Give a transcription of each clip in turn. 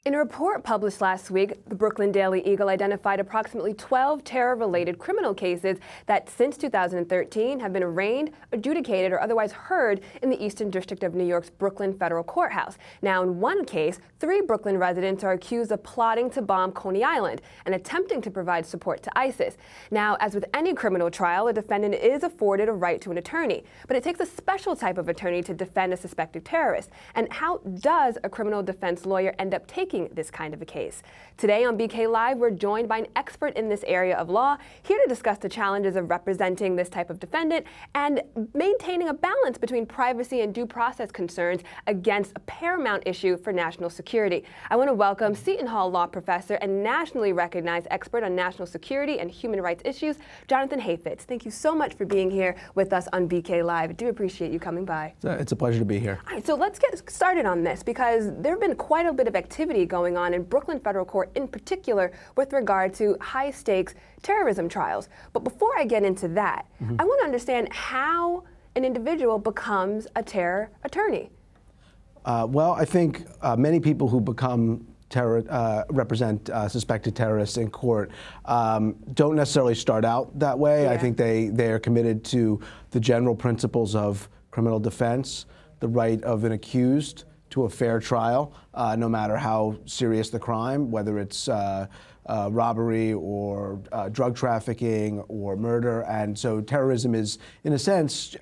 In a report published last week, the Brooklyn Daily Eagle identified approximately 12 terror-related criminal cases that since 2013 have been arraigned, adjudicated, or otherwise heard in the Eastern District of New York's Brooklyn Federal Courthouse. Now, in one case, 3 Brooklyn residents are accused of plotting to bomb Coney Island and attempting to provide support to ISIS. Now, as with any criminal trial, a defendant is afforded a right to an attorney, but it takes a special type of attorney to defend a suspected terrorist. And how does a criminal defense lawyer end up taking this kind of a case? Today on BK Live, we're joined by an expert in this area of law, here to discuss the challenges of representing this type of defendant and maintaining a balance between privacy and due process concerns against a paramount issue for national security. I want to welcome Seton Hall law professor and nationally recognized expert on national security and human rights issues, Jonathan Hafetz. Thank you so much for being here with us on BK Live. I do appreciate you coming by. It's a pleasure to be here. All right, so let's get started on this, because there have been quite a bit of activity going on in Brooklyn Federal Court in particular with regard to high-stakes terrorism trials. But before I get into that, I want to understand how an individual becomes a attorney. Well, I think many people who become represent suspected terrorists in court don't necessarily start out that way. Yeah. I think they are committed to the general principles of criminal defense, the right of an accused to a fair trial, no matter how serious the crime, whether it's robbery or drug trafficking or murder. And so terrorism is, in a sense,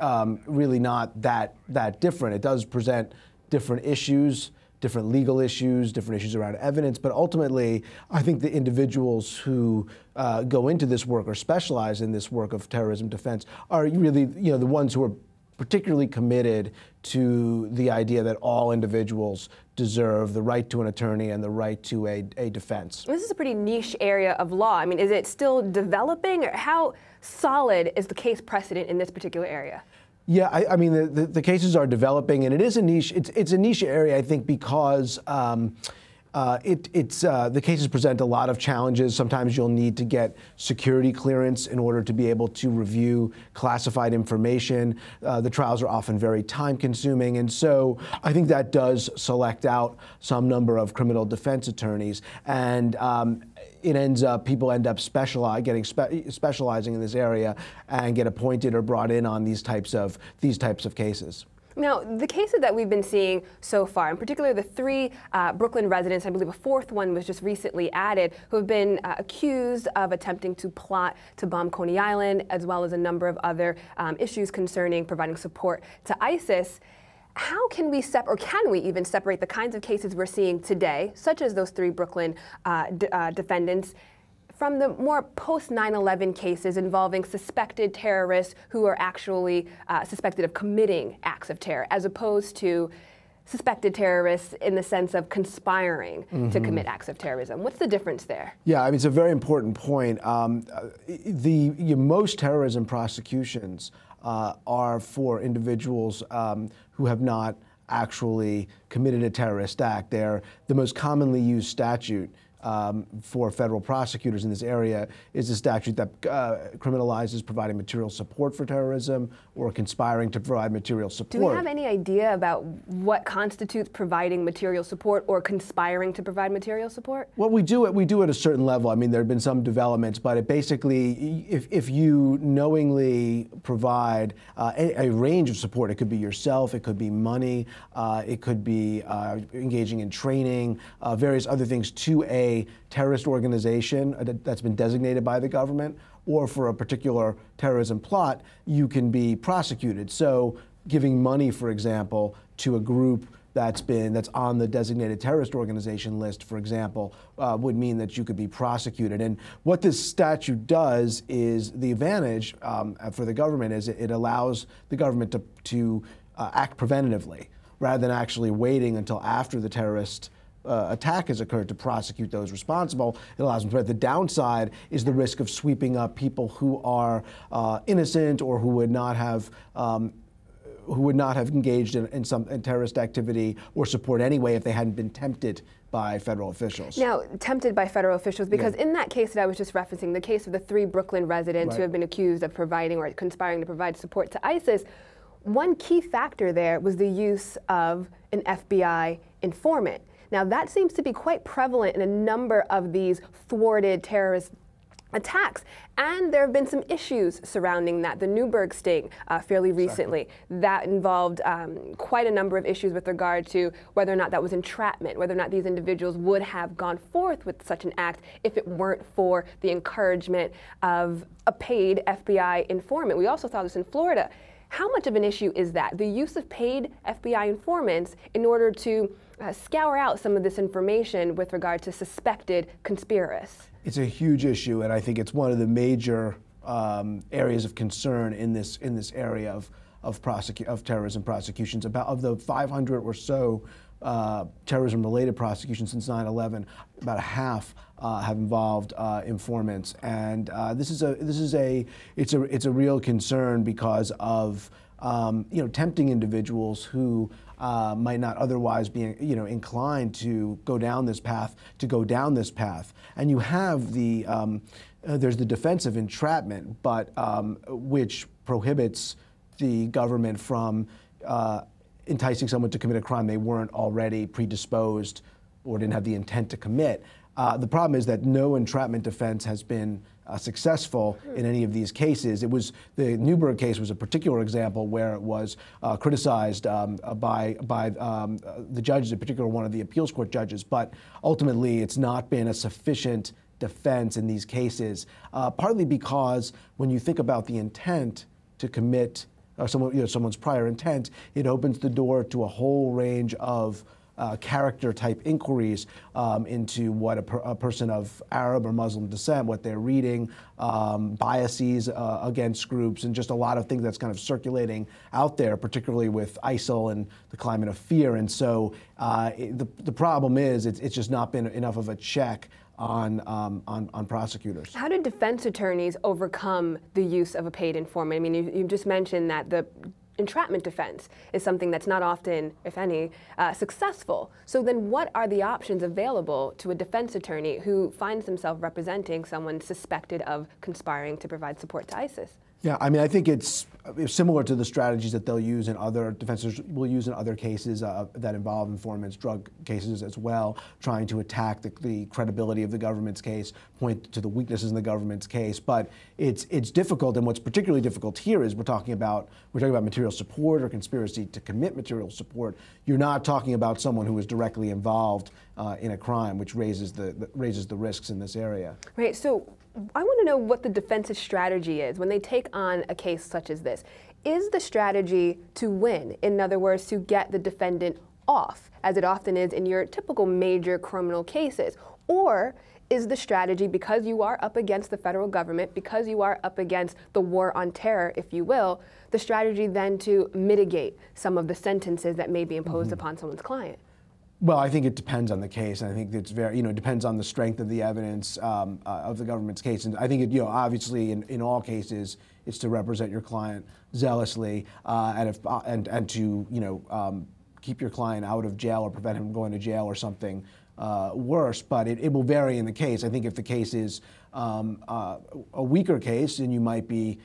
really not that different. It does present different issues, different legal issues, different issues around evidence. But ultimately, I think the individuals who go into this work or specialize in this work of terrorism defense are really, the ones who are particularly committed to the idea that all individuals deserve the right to an attorney and the right to a defense. This is a pretty niche area of law. I mean, is it still developing, or how solid is the case precedent in this particular area? Yeah, I mean, the cases are developing, and it is a niche. It's a niche area, I think, because the cases present a lot of challenges. Sometimes you'll need to get security clearance in order to be able to review classified information. The trials are often very time-consuming, and so I think that does select out some number of criminal defense attorneys. And people end up specializing in this area and get appointed or brought in on these types of cases. Now, the cases that we've been seeing so far, in particular the 3 Brooklyn residents, I believe a 4th one was just recently added, who have been accused of attempting to plot to bomb Coney Island, as well as a number of other issues concerning providing support to ISIS. How can we can we even separate the kinds of cases we're seeing today, such as those 3 Brooklyn defendants, from the more post-9/11 cases involving suspected terrorists who are actually suspected of committing acts of terror, as opposed to suspected terrorists in the sense of conspiring to commit acts of terrorism? What's the difference there? Yeah, I mean, it's a very important point. Most terrorism prosecutions are for individuals who have not actually committed a terrorist act. They're the most commonly used statute for federal prosecutors in this area is a statute that criminalizes providing material support for terrorism or conspiring to provide material support. Do we have any idea about what constitutes providing material support or conspiring to provide material support? Well, we do at a certain level. I mean, there have been some developments, but it basically, if you knowingly provide a range of support, it could be yourself, it could be money, it could be engaging in training, various other things to a terrorist organization that's been designated by the government, or for a particular terrorism plot, you can be prosecuted. So giving money, for example, to a group that's on the designated terrorist organization list, for example, would mean that you could be prosecuted. And what this statute does is, the advantage for the government is it allows the government to act preventatively, rather than actually waiting until after the terrorist attack has occurred to prosecute those responsible. It allows them to. The downside is the risk of sweeping up people who are innocent, or who would not have engaged in terrorist activity or support anyway if they hadn't been tempted by federal officials. Now, tempted by federal officials, because in that case that I was just referencing, the case of the 3 Brooklyn residents who have been accused of providing or conspiring to provide support to ISIS, one key factor there was the use of an FBI informant. Now, that seems to be quite prevalent in a number of these thwarted terrorist attacks, and there have been some issues surrounding that. The Newburgh sting fairly recently, that involved quite a number of issues with regard to whether or not that was entrapment, whether or not these individuals would have gone forth with such an act if it weren't for the encouragement of a paid FBI informant. We also saw this in Florida. How much of an issue is that? The use of paid FBI informants in order to scour out some of this information with regard to suspected conspirators. It's a huge issue, and I think it's one of the major areas of concern in this area of terrorism prosecutions. Of the 500 or so terrorism-related prosecutions since 9/11, about a half have involved informants, and this is a real concern because of tempting individuals who might not otherwise be inclined to go down this path, and you have there's the defense of entrapment, but which prohibits the government from enticing someone to commit a crime they weren't already predisposed or didn't have the intent to commit. The problem is that no entrapment defense has been successful in any of these cases. The Newburgh case was a particular example where it was criticized by the judges, in particular one of the appeals court judges, but ultimately it's not been a sufficient defense in these cases, partly because when you think about the intent to commit someone's prior intent, it opens the door to a whole range of character-type inquiries into what a person of Arab or Muslim descent, what they're reading, biases against groups, and just a lot of things that's kind of circulating out there, particularly with ISIL and the climate of fear. And so the problem is it's just not been enough of a check on prosecutors. How did defense attorneys overcome the use of a paid informant? I mean, you just mentioned that the entrapment defense is something that's not often, if any, successful. So then what are the options available to a defense attorney who finds himself representing someone suspected of conspiring to provide support to ISIS? Yeah, I mean, I think it's similar to the strategies that they'll use in other defenses will use in other cases that involve informants, drug cases as well, trying to attack the credibility of the government's case, point to the weaknesses in the government's case. But it's difficult, and what's particularly difficult here is we're talking about material support or conspiracy to commit material support. You're not talking about someone who is directly involved in a crime, which raises the risks in this area. Right. So I want to know what the defense's strategy is when they take on a case such as this. Is the strategy to win? In other words, to get the defendant off, as it often is in your typical major criminal cases? Or is the strategy, because you are up against the federal government, because you are up against the war on terror, if you will, the strategy then to mitigate some of the sentences that may be imposed upon someone's client? Well, I think it depends on the case. I think it's very, it depends on the strength of the evidence of the government's case. And I think obviously in all cases, it's to represent your client zealously and to keep your client out of jail or prevent him from going to jail or something worse. But it will vary in the case. I think if the case is a weaker case, then you might be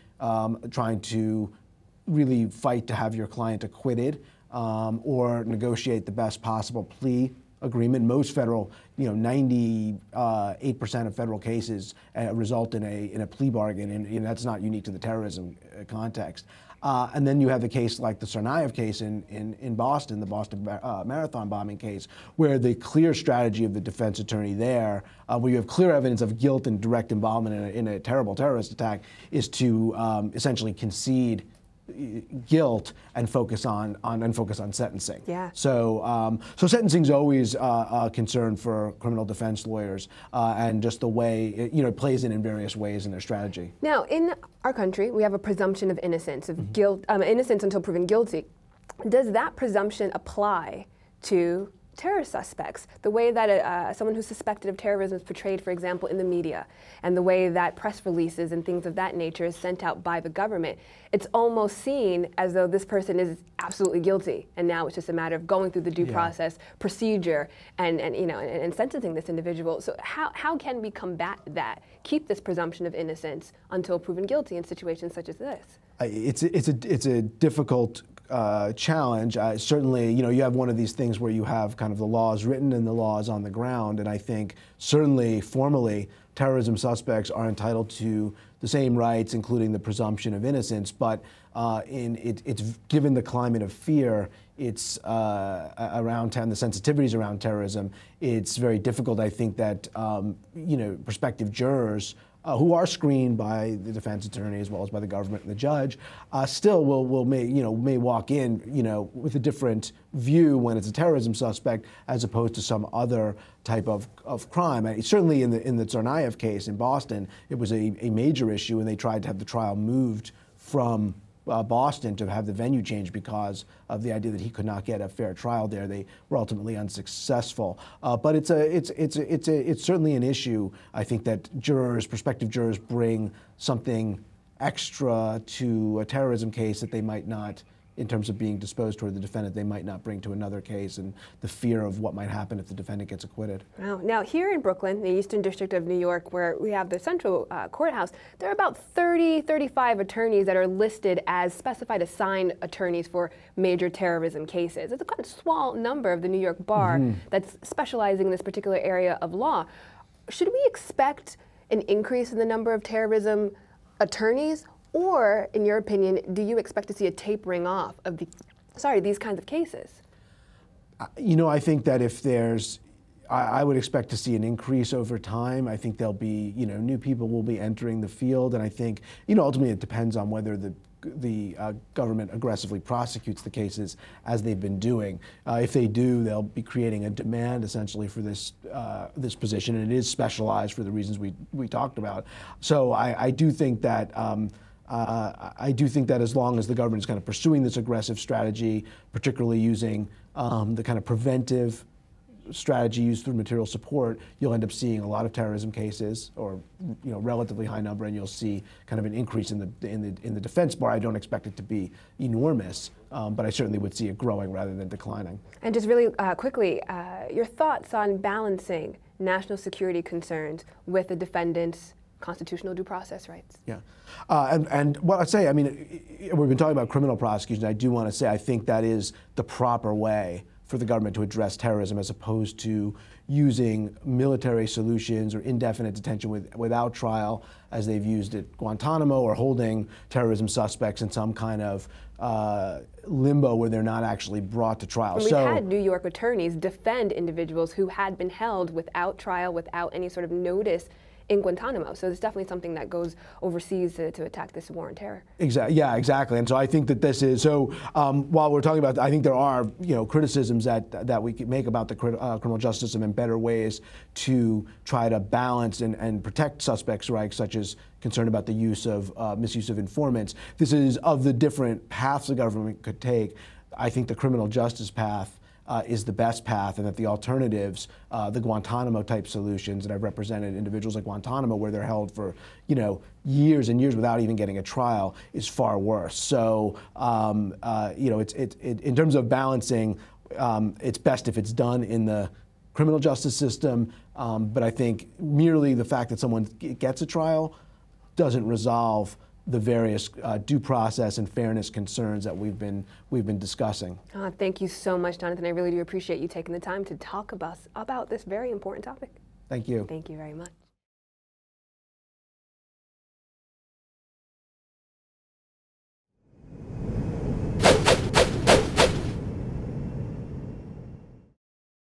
trying to really fight to have your client acquitted. Or negotiate the best possible plea agreement. Most federal, 98% of federal cases result in a plea bargain, and that's not unique to the terrorism context. And then you have the case like the Tsarnaev case in Boston, the Boston Marathon bombing case, where the clear strategy of the defense attorney there, where you have clear evidence of guilt and direct involvement in a terrible terrorist attack, is to essentially concede guilt and focus on sentencing. Yeah. So sentencing is always a concern for criminal defense lawyers, and just the way it plays in various ways in their strategy. Now, in our country, we have a presumption of innocence, of guilt, innocence until proven guilty. Does that presumption apply to terror suspects? The way that someone who's suspected of terrorism is portrayed, for example, in the media, and the way that press releases and things of that nature is sent out by the government, it's almost seen as though this person is absolutely guilty, and now it's just a matter of going through the due process procedure and sentencing this individual. So how can we combat that, keep this presumption of innocence until proven guilty in situations such as this? It's a difficult challenge. Certainly, you have one of these things where you have kind of the laws written and the laws on the ground, and I think certainly formally terrorism suspects are entitled to the same rights, including the presumption of innocence. But it's given the climate of fear, it's around the sensitivities around terrorism. It's very difficult. I think that prospective jurors who are screened by the defense attorney as well as by the government and the judge, still may walk in with a different view when it's a terrorism suspect as opposed to some other type of crime. Certainly in the Tsarnaev case in Boston, it was a major issue, and they tried to have the trial moved from Boston to have the venue changed because of the idea that he could not get a fair trial there. They were ultimately unsuccessful. But it's certainly an issue. I think that prospective jurors bring something extra to a terrorism case that they might not, in terms of being disposed toward the defendant, they might not bring to another case, and the fear of what might happen if the defendant gets acquitted. Wow. Now, here in Brooklyn, the Eastern District of New York, where we have the central courthouse, there are about 35 attorneys that are listed as specified assigned attorneys for major terrorism cases. It's a kind of small number of the New York bar that's specializing in this particular area of law. Should we expect an increase in the number of terrorism attorneys? Or, in your opinion, do you expect to see a tapering off of these kinds of cases? I think that if I would expect to see an increase over time. I think there'll be, new people will be entering the field, and I think, ultimately it depends on whether the government aggressively prosecutes the cases as they've been doing. If they do, they'll be creating a demand essentially for this position, and it is specialized for the reasons we talked about. So I do think that. I do think that as long as the government is kind of pursuing this aggressive strategy, particularly using the kind of preventive strategy used through material support, you'll end up seeing a lot of terrorism cases, or relatively high number, and you'll see kind of an increase in the defense bar. I don't expect it to be enormous, but I certainly would see it growing rather than declining. And just really quickly, your thoughts on balancing national security concerns with the defendant's constitutional due process rights? Yeah. And what I'd say, we've been talking about criminal prosecution. I do want to say I think that is the proper way for the government to address terrorism, as opposed to using military solutions or indefinite detention without trial, as they've used at Guantanamo, or holding terrorism suspects in some kind of limbo where they're not actually brought to trial. And we've had New York attorneys defend individuals who had been held without trial, without any sort of notice in Guantanamo. So it's definitely something that goes overseas to attack this war on terror. Exactly. Yeah, exactly. And so I think that this is, so while we're talking about, I think there are, criticisms that we could make about the criminal justice system and better ways to try to balance and protect suspects' rights, such as concern about the misuse of informants. This is, of the different paths the government could take, I think the criminal justice path is the best path, and that the alternatives, the Guantanamo-type solutions that I've represented, individuals like Guantanamo, where they're held for years and years without even getting a trial, is far worse. So in terms of balancing, it's best if it's done in the criminal justice system. But I think merely the fact that someone gets a trial doesn't resolve the various due process and fairness concerns that we've been discussing. Thank you so much, Jonathan. I really do appreciate you taking the time to talk about this very important topic. Thank you. Thank you very much.